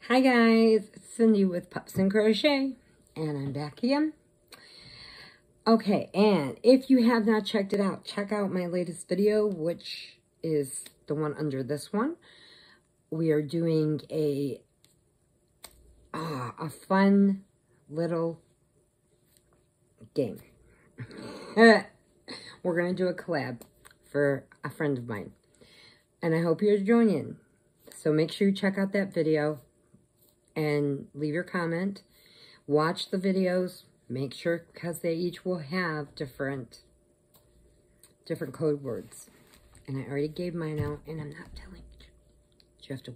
Hi guys, it's Cindy with Pups and Crochet, and I'm back again. Okay, and if you have not checked it out, check out my latest video, which is the one under this one. We are doing a fun little game. We're going to do a collab for a friend of mine, and I hope you're joining. So make sure you check out that video and leave your comment. Watch the videos. Make sure, because they each will have different code words. And I already gave mine out, and I'm not telling you. You have to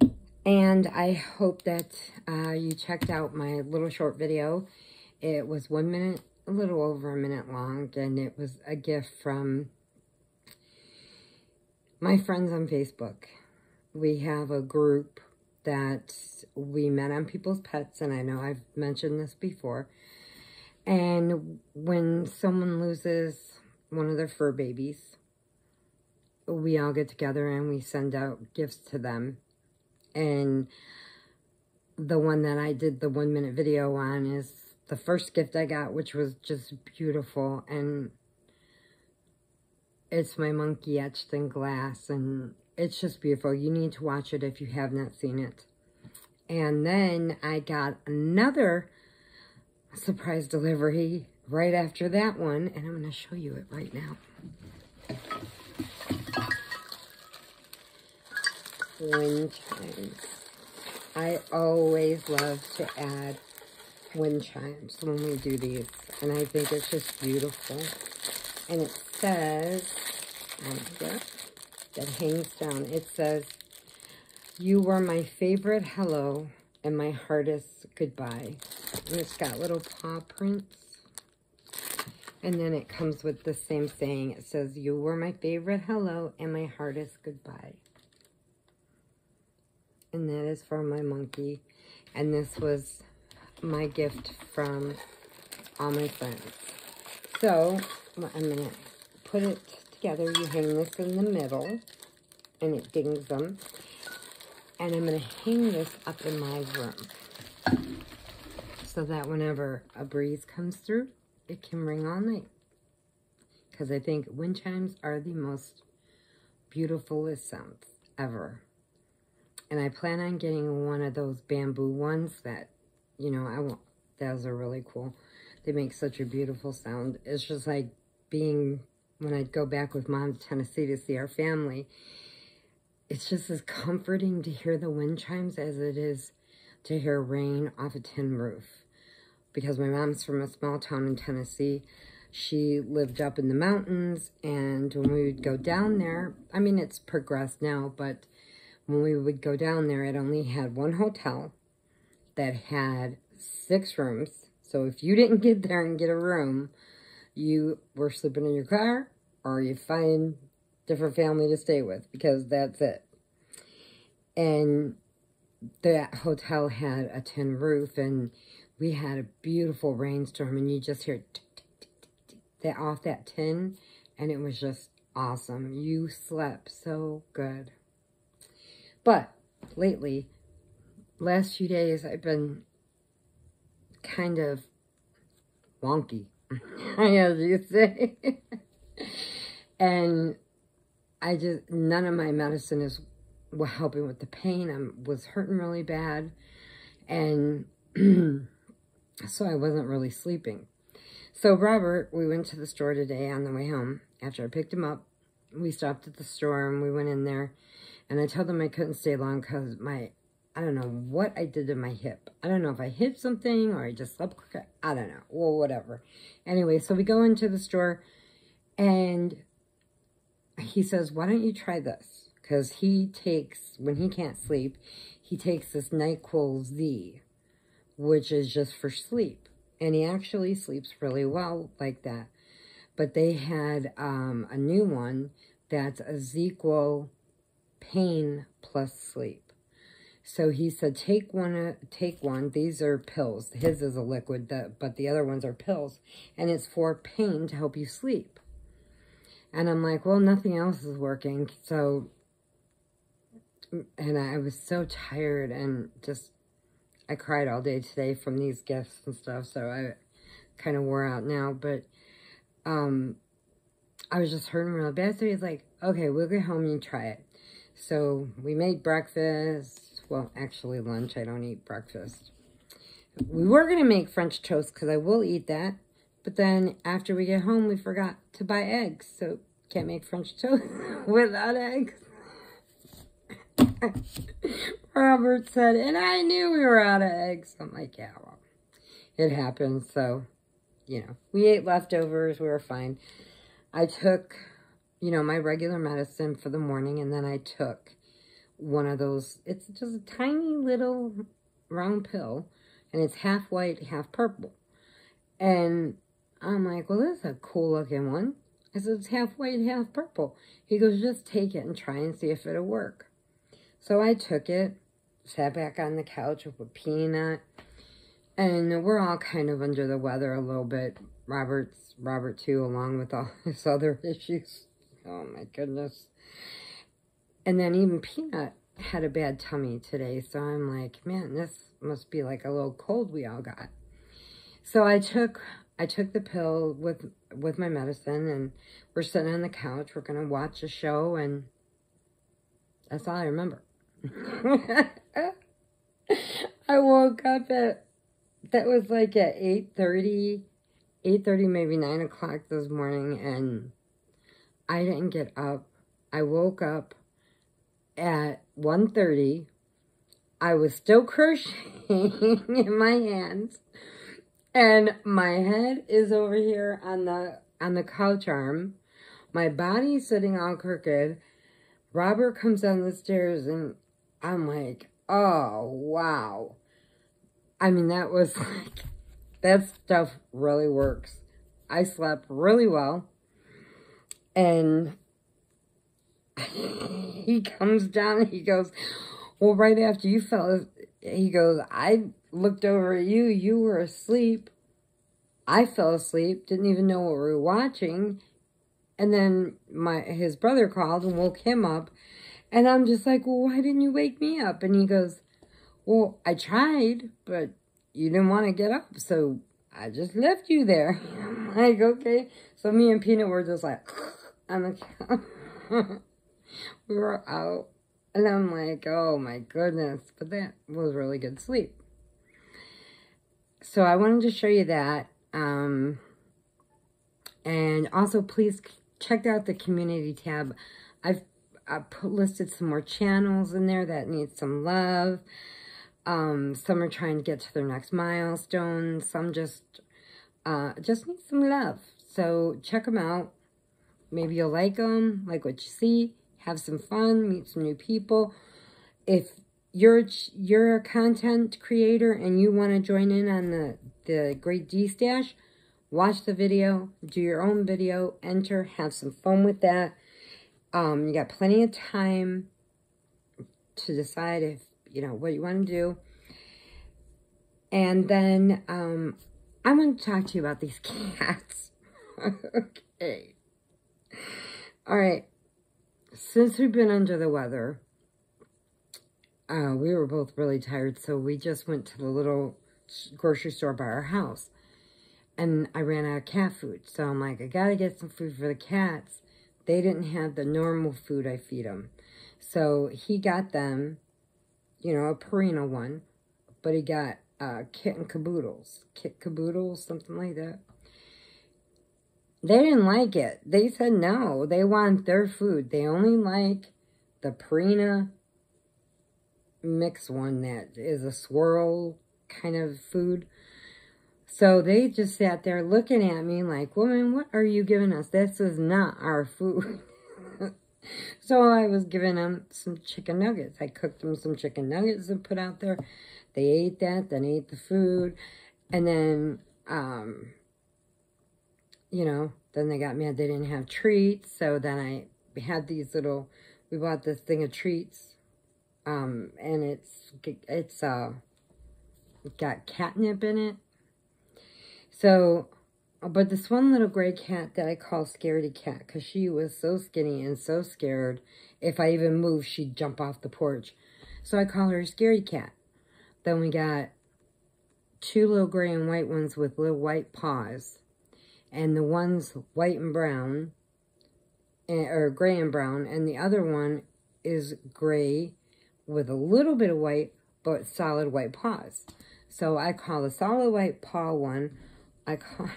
watch. And I hope that you checked out my little short video. It was 1 minute, a little over a minute long, and it was a gift from my friends on Facebook. We have a group that we met on People's Pets, and I know I've mentioned this before. And when someone loses one of their fur babies, we all get together and we send out gifts to them. And the one that I did the 1 minute video on is the first gift I got, which was just beautiful. And it's my monkey etched in glass, and it's just beautiful. You need to watch it if you have not seen it. And then I got another surprise delivery right after that one, and I'm going to show you it right now. Wind chimes. I always love to add wind chimes when we do these, and I think it's just beautiful. And it says, that hangs down. It says, "You were my favorite hello and my hardest goodbye." And it's got little paw prints. And then it comes with the same saying. It says, "You were my favorite hello and my hardest goodbye." And that is for my monkey. And this was my gift from all my friends. So I'm going to put it together. You hang this in the middle, and it dings them. And I'm going to hang this up in my room, so that whenever a breeze comes through, it can ring all night. Because I think wind chimes are the most beautifulest sounds ever. And I plan on getting one of those bamboo ones that, you know, those are really cool. They make such a beautiful sound. It's just like being, when I'd go back with Mom to Tennessee to see our family, it's just as comforting to hear the wind chimes as it is to hear rain off a tin roof. Because my mom's from a small town in Tennessee. She lived up in the mountains, and when we would go down there, I mean, it's progressed now, but when we would go down there, it only had one hotel that had 6 rooms. So if you didn't get there and get a room, you were sleeping in your car, or you find different family to stay with, because that's it. And that hotel had a tin roof, and we had a beautiful rainstorm, and you just hear that off that tin, and it was just awesome. You slept so good. But lately, last few days, I've been kind of wonky, as you say. And none of my medicine is helping with the pain. I was hurting really bad. And so I wasn't really sleeping. So Robert, we went to the store today on the way home. After I picked him up, we stopped at the store and we went in there. And I told him I couldn't stay long because I don't know what I did to my hip. I don't know if I hit something or I just slept quicker. I don't know. Well, whatever. Anyway, so we go into the store, and he says, "Why don't you try this?" Because he takes, when he can't sleep, he takes this NyQuil Z, which is just for sleep. And he actually sleeps really well like that. But they had a new one that's a ZQuil Pain Plus Sleep. So he said, take one. These are pills. His is a liquid, but the other ones are pills. And it's for pain to help you sleep. And I'm like, well, nothing else is working. So And I was so tired and just, I cried all day today from these gifts and stuff. So I kind of wore out now. But I was just hurting really bad. So he's like, okay, we'll get home and you try it. So we made breakfast. Well, actually lunch. I don't eat breakfast. We were going to make French toast because I will eat that. But then after we get home, we forgot to buy eggs. So can't make French toast without eggs. Robert said, and I knew we were out of eggs. I'm like, yeah, well, it happens. So, you know, we ate leftovers. We were fine. I took, you know, my regular medicine for the morning, and then I took one of those. It's just a tiny little round pill, and it's half white, half purple. And I'm like, well, this is a cool looking one. I said, it's half white, half purple. He goes, just take it and try and see if it'll work. So I took it, sat back on the couch with a peanut, and we're all kind of under the weather a little bit. Robert too, along with all his other issues. Oh my goodness. And then even Peanut had a bad tummy today, so I'm like, man, this must be like a little cold we all got. So I took the pill with my medicine, and we're sitting on the couch. We're gonna watch a show, and that's all I remember. I woke up at, that was like at 8:30, maybe 9 o'clock this morning, and I didn't get up. I woke up at 1:30. I was still crocheting in my hands, and my head is over here on the couch arm. My body's sitting all crooked. Robert comes down the stairs, and I'm like, oh, wow. I mean, that was like, that stuff really works. I slept really well. And he comes down and he goes, well, right after you fell, he goes, I looked over at you. You were asleep. I fell asleep. Didn't even know what we were watching. And then his brother called and woke him up. And I'm just like, well, why didn't you wake me up? And he goes, well, I tried, but you didn't want to get up. So I just left you there. I'm like, okay. So me and Peanut were just like, on the couch. We were out. And I'm like, oh my goodness. But that was really good sleep. So I wanted to show you that. And also, please check out the community tab. I've listed some more channels in there that need some love. Some are trying to get to their next milestone. Some just need some love. So check them out. Maybe you'll like them, like what you see, have some fun, meet some new people. If you're a content creator and you want to join in on the Great D Stash, watch the video, do your own video, enter, have some fun with that. You got plenty of time to decide if, you know, what you want to do. And then I want to talk to you about these cats. Okay. All right. Since we've been under the weather, we were both really tired, so we just went to the little grocery store by our house. And I ran out of cat food. So I'm like, I got to get some food for the cats. They didn't have the normal food I feed them. So he got them, you know, a Purina one. But he got Kit and Caboodles. Kit Caboodles, something like that. They didn't like it. They said no. They want their food. They only like the Purina mix one that is a swirl kind of food. So they just sat there looking at me like, woman, what are you giving us? This is not our food. So I was giving them some chicken nuggets. I cooked them some chicken nuggets and put out there. They ate that, then ate the food. And then, you know, then they got mad they didn't have treats. So then I had these little, we bought this thing of treats. And it's got catnip in it. So But this one little gray cat that I call Scaredy Cat, because she was so skinny and so scared, if I even moved, she'd jump off the porch. So I call her Scaredy Cat. Then we got 2 little gray and white ones with little white paws. And the one's white and brown, or gray and brown, and the other one is gray with a little bit of white, but solid white paws. So I call the solid white paw one, I call her,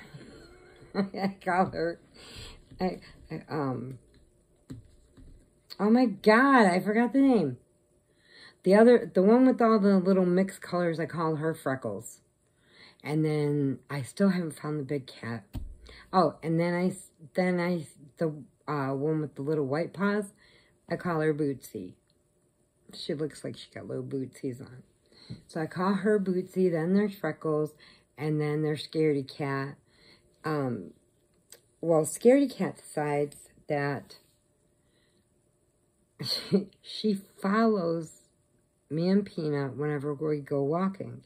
oh my God, I forgot the name. The one with all the little mixed colors, I call her Freckles. And then I still haven't found the big cat. Oh, and then the one with the little white paws, I call her Bootsy. She looks like she got little bootsies on. So I call her Bootsy, then there's Freckles, and then there's Scaredy Cat. Well, Scaredy Cat decides that she follows me and Peanut whenever we go walking.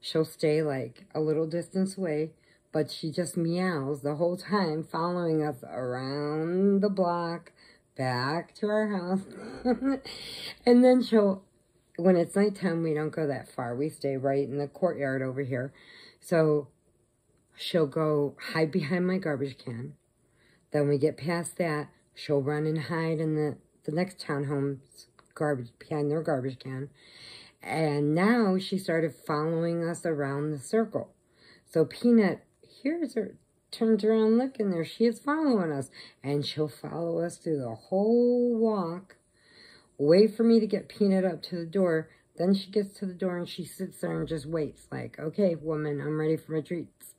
She'll stay like a little distance away, but she just meows the whole time, following us around the block, back to our house. And then when it's nighttime, we don't go that far. We stay right in the courtyard over here. So she'll go hide behind my garbage can. Then we get past that, she'll run and hide in the next townhome's behind their garbage can. And now she started following us around the circle. So Peanut hears her, turns around looking there. She is following us. And she'll follow us through the whole walk. Wait for me to get Peanut up to the door. Then she gets to the door and she sits there and just waits. Like, okay, woman, I'm ready for my treats.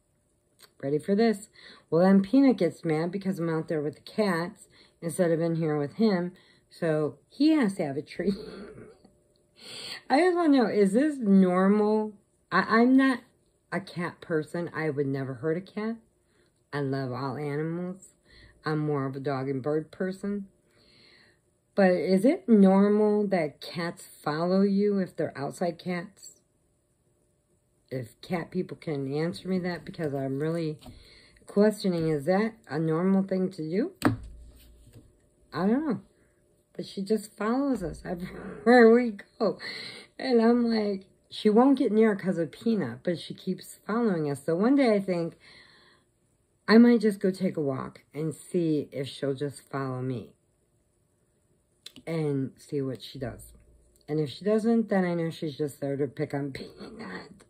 Ready for this. Well, then Peanut gets mad because I'm out there with the cats instead of in here with him. So he has to have a treat. I just want to know, is this normal? I'm not a cat person. I would never hurt a cat. I love all animals. I'm more of a dog and bird person. But is it normal that cats follow you if they're outside cats? If cat people can answer me that, because I'm really questioning, is that a normal thing to do? I don't know. But she just follows us everywhere we go. And I'm like, she won't get near because of Peanut, but she keeps following us. So one day I think I might just go take a walk and see if she'll just follow me. And see what she does. And if she doesn't, then I know she's just there to pick on Peanut.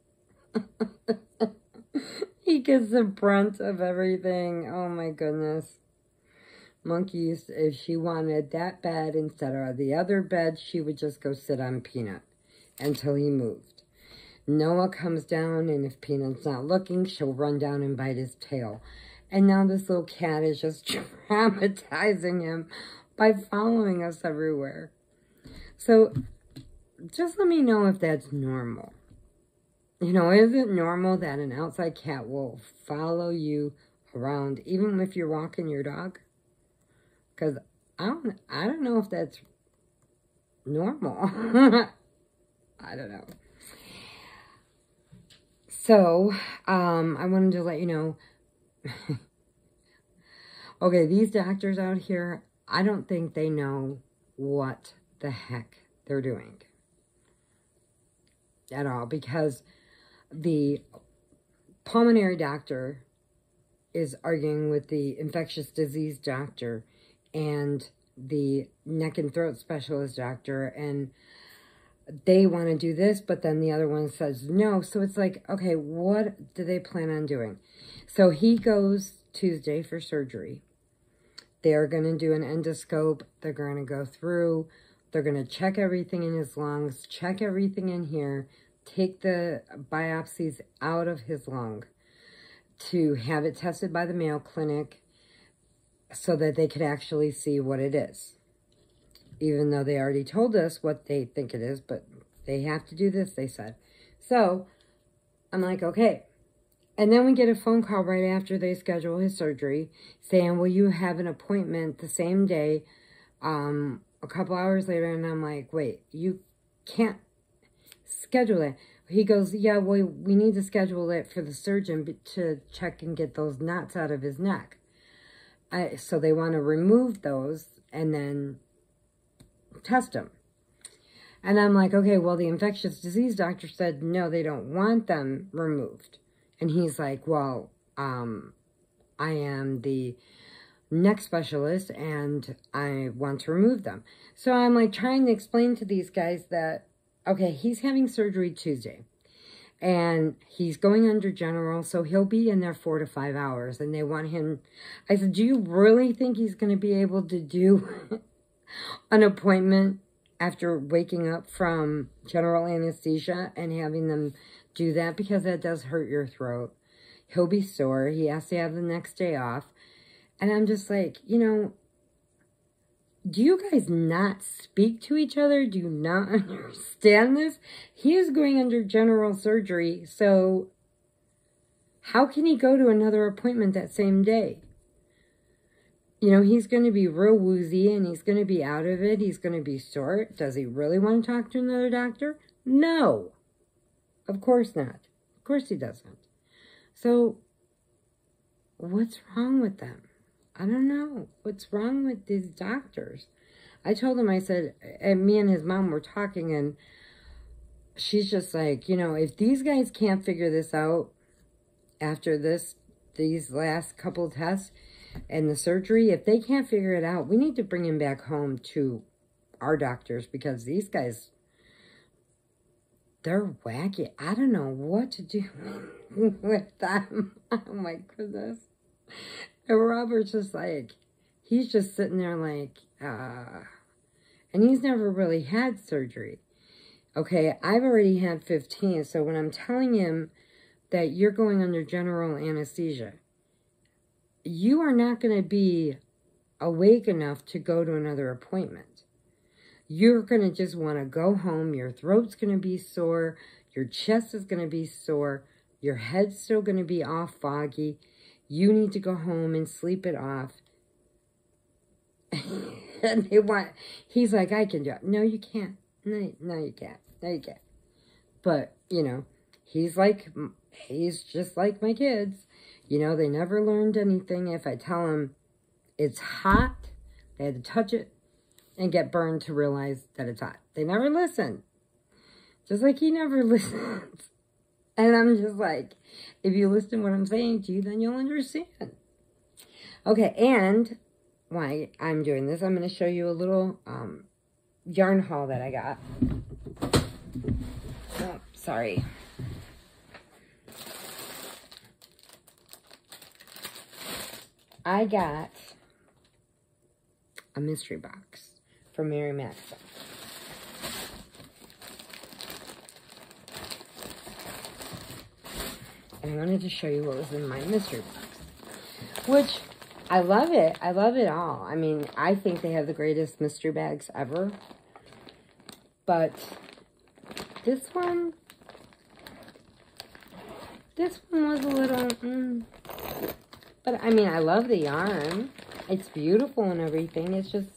He gets the brunt of everything. Oh my goodness. Monkey, if she wanted that bed instead of the other bed, she would just go sit on Peanut until he moved. Noah comes down, and if Peanut's not looking, she'll run down and bite his tail. And now this little cat is just traumatizing him by following us everywhere. So, just let me know if that's normal. You know, is it normal that an outside cat will follow you around, even if you're walking your dog? Because I don't know if that's normal. I don't know. So, I wanted to let you know. Okay, these doctors out here, I don't think they know what the heck they're doing at all, because the pulmonary doctor is arguing with the infectious disease doctor and the neck and throat specialist doctor, and they want to do this, but then the other one says no. So it's like, okay, what do they plan on doing? So he goes Tuesday for surgery. They're going to do an endoscope. They're going to go through. They're going to check everything in his lungs, check everything in here, take the biopsies out of his lung to have it tested by the Mayo Clinic so that they could actually see what it is. Even though they already told us what they think it is, but they have to do this, they said. So, I'm like, okay. And then we get a phone call right after they schedule his surgery saying, will you have an appointment the same day, a couple hours later? And I'm like, wait, you can't schedule that. He goes, yeah, well, we need to schedule it for the surgeon to check and get those knots out of his neck. So they want to remove those and then test him. And I'm like, okay, well, the infectious disease doctor said, no, they don't want them removed. And he's like, well, I am the neck specialist and I want to remove them. So I'm like trying to explain to these guys that, okay, he's having surgery Tuesday and he's going under general, so he'll be in there 4 to 5 hours, and they want him. I said, do you really think he's going to be able to do an appointment after waking up from general anesthesia and having them do that? Because that does hurt your throat. He'll be sore. He has to have the next day off. And I'm just like, you know, do you guys not speak to each other? Do you not understand this? He is going under general surgery, so how can he go to another appointment that same day? You know, he's going to be real woozy and he's going to be out of it. He's going to be sore. Does he really want to talk to another doctor? No. Of course not. Of course he doesn't. So, what's wrong with them? I don't know. What's wrong with these doctors? I told him, I said, and me and his mom were talking, and she's just like, you know, if these guys can't figure this out after these last couple tests and the surgery, if they can't figure it out, we need to bring him back home to our doctors, because these guys, they're wacky. I don't know what to do with them. Oh my goodness. And Robert's just like, he's just sitting there like, and he's never really had surgery. Okay, I've already had 15, so when I'm telling him that you're going under general anesthesia, you are not going to be awake enough to go to another appointment. You're going to just want to go home. Your throat's going to be sore. Your chest is going to be sore. Your head's still going to be all foggy. You need to go home and sleep it off. And he's like, I can do it. No, you can't. No, you can't. No, you can't. But, you know, he's just like my kids. You know, they never learned anything. If I tell them it's hot, they had to touch it and get burned to realize that it's hot. They never listen. Just like he never listens. And I'm just like, if you listen to what I'm saying to you, then you'll understand. Okay, and why I'm doing this, I'm going to show you a little yarn haul that I got. Oh, sorry. I got a mystery box from Mary Maxwell. And I wanted to show you what was in my mystery box. Which, I love it. I love it all. I mean, I think they have the greatest mystery bags ever. But this one was a little, But, I mean, I love the yarn. It's beautiful and everything. It's just,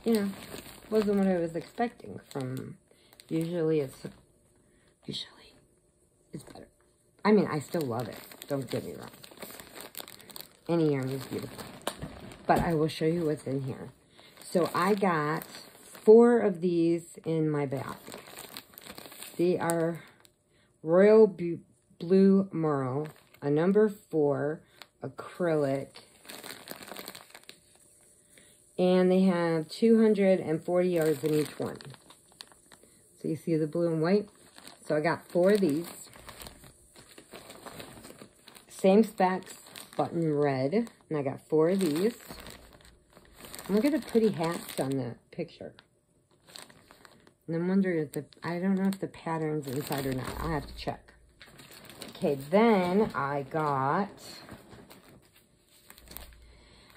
you know, wasn't what I was expecting from, usually it's better. I mean, I still love it. Don't get me wrong. Any yarn is beautiful. But I will show you what's in here. So I got 4 of these in my bag. They are Royal Blue Merle, a number 4 acrylic. And they have 240 yards in each one. So you see the blue and white? So I got 4 of these. Same specs, button red. And I got 4 of these. And look at the pretty hats on the picture. And I'm wondering if I don't know if the pattern's inside or not. I'll have to check. Okay, then I got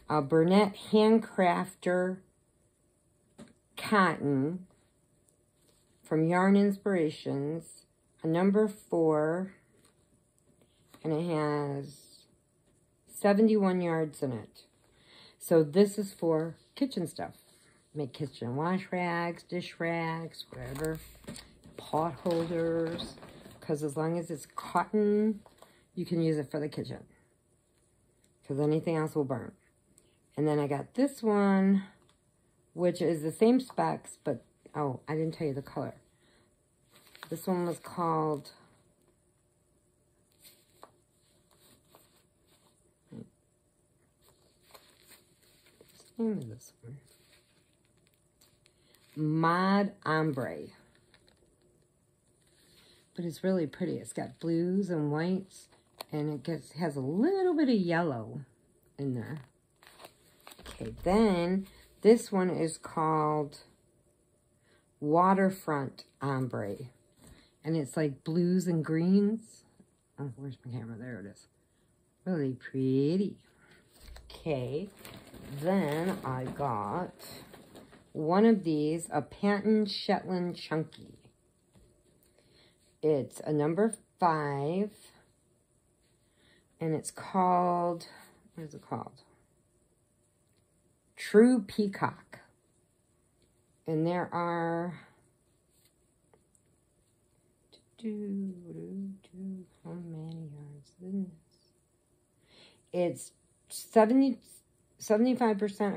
a Burnett Handcrafter cotton from Yarn Inspirations, a number 4, and it has 71 yards in it. So this is for kitchen stuff. Make kitchen wash rags, dish rags, whatever. pot holders, because as long as it's cotton, you can use it for the kitchen, because anything else will burn. And then I got this one, which is the same specs, but, oh, I didn't tell you the color. This one was called, what's the name of this one? Mod Ombre. But it's really pretty. It's got blues and whites, and it has a little bit of yellow in there. Okay, then this one is called Waterfront Ombre. And it's like blues and greens. Oh, where's my camera? There it is. Really pretty. Okay, then I got one of these, a Panton Shetland Chunky. It's a number 5, and it's called, what is it called? True Peacock. And there are, how many yards in this? It's 75%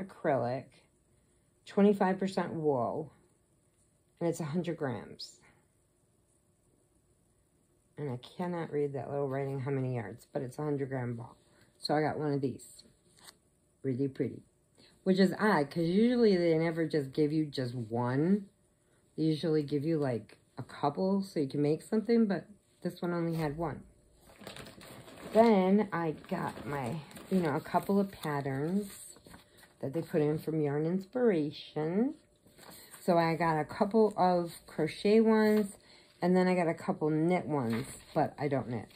acrylic, 25% wool, and it's 100 grams. And I cannot read that little writing how many yards, but it's a 100-gram ball. So I got one of these. Really pretty. Which is odd, because usually they never just give you just one. They usually give you like a couple so you can make something, but this one only had one. Then I got my, a couple of patterns that they put in from Yarn Inspiration. So I got a couple of crochet ones, and then I got a couple knit ones, but I don't knit.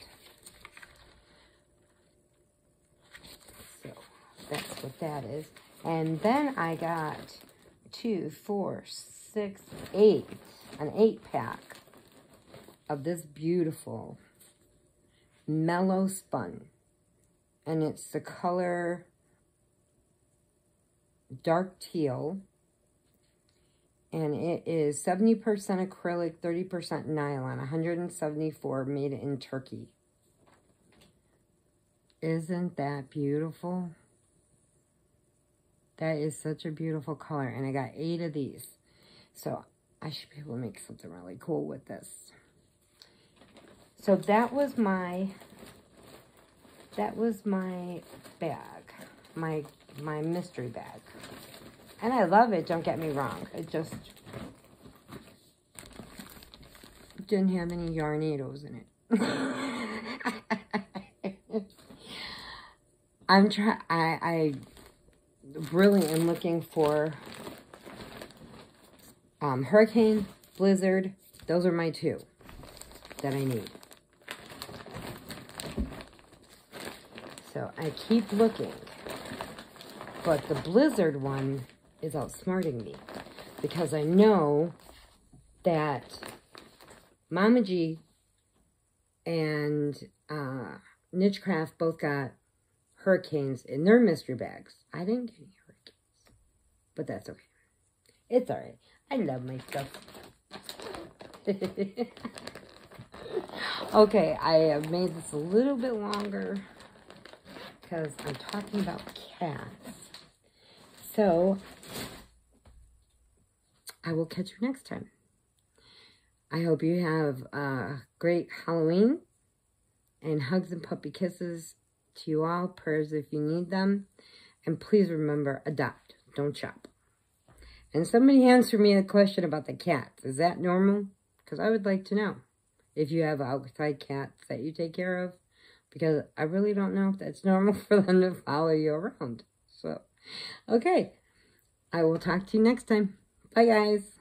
So that's what that is. And then I got 2, 4, 6, 8, an 8-pack of this beautiful Mellow Spun. And it's the color dark teal. And it is 70% acrylic, 30% nylon, 174 made in Turkey. Isn't that beautiful? That is such a beautiful color. And I got 8 of these. So I should be able to make something really cool with this. So that was my bag, my mystery bag. And I love it, don't get me wrong. It just didn't have any yarnados in it. I really am looking for hurricane, blizzard. Those are my 2 that I need. So I keep looking. But the blizzard one is outsmarting me, because I know that Mama G and Nichecraft both got hurricanes in their mystery bags. I didn't get any hurricanes, but that's okay. It's all right. I love my stuff. Okay, I have made this a little bit longer because I'm talking about cats. So, I will catch you next time. I hope you have a great Halloween, and hugs and puppy kisses to you all. Prayers if you need them. And please remember, adopt, don't shop. And somebody answer me the question about the cats. Is that normal? Because I would like to know if you have outside cats that you take care of. Because I really don't know if that's normal for them to follow you around. So, okay. I will talk to you next time. Bye, guys.